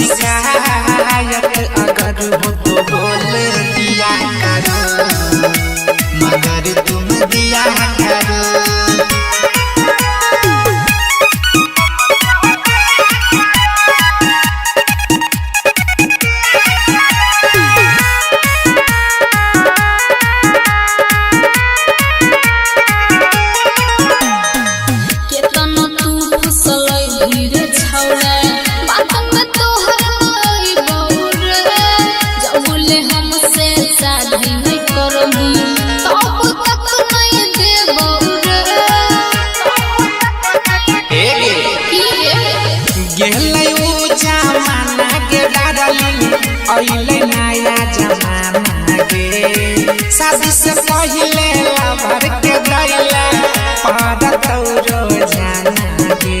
शिकायत अगर हो तो बोल दिया करो, मगर तुम दिया करो। अइले नया जमाना के शादी से पहले लवर के दैला पार तौरो जाना के।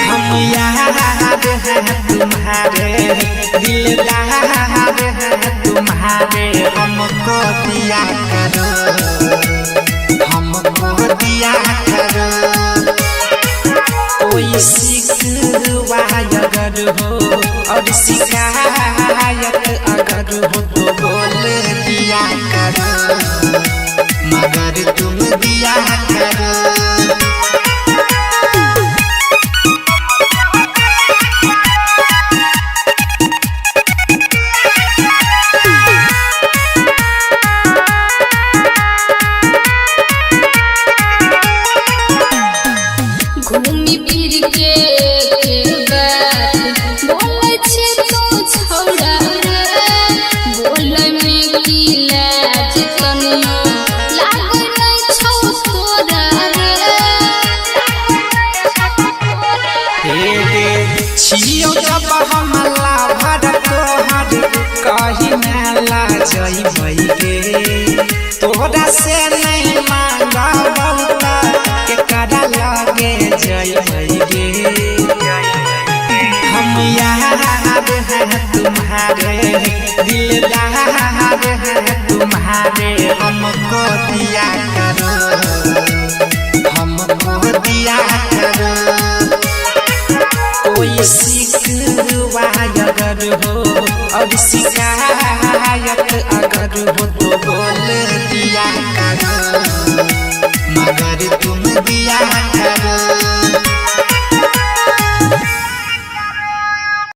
हम याद हैं तुम्हारे, दिलदार हैं तुम्हारे, हमको दिया करो, हमको दिया करो। कोई शिकवा अगर हो और शिकायत अगर हो तो बोल दिया करो, मगर तुम दिया करो। घूमी फिर के बोले छे तो छौड़ा रे, बोले में की लाज तनियो लागे नहीं छौ तोरा रे। छियो जब हमला भर तोहर कहीं मेला जइबै गे, तोरा से नहीं मांगा बहुता के करा लगे जइबै गे। हम याद हैं तुम्हारे, दिलदार हैं तुम्हारे, हमको दिया करो, हमको दिया करो। कोई शिकवा अगर हो और शिकायत अगर हो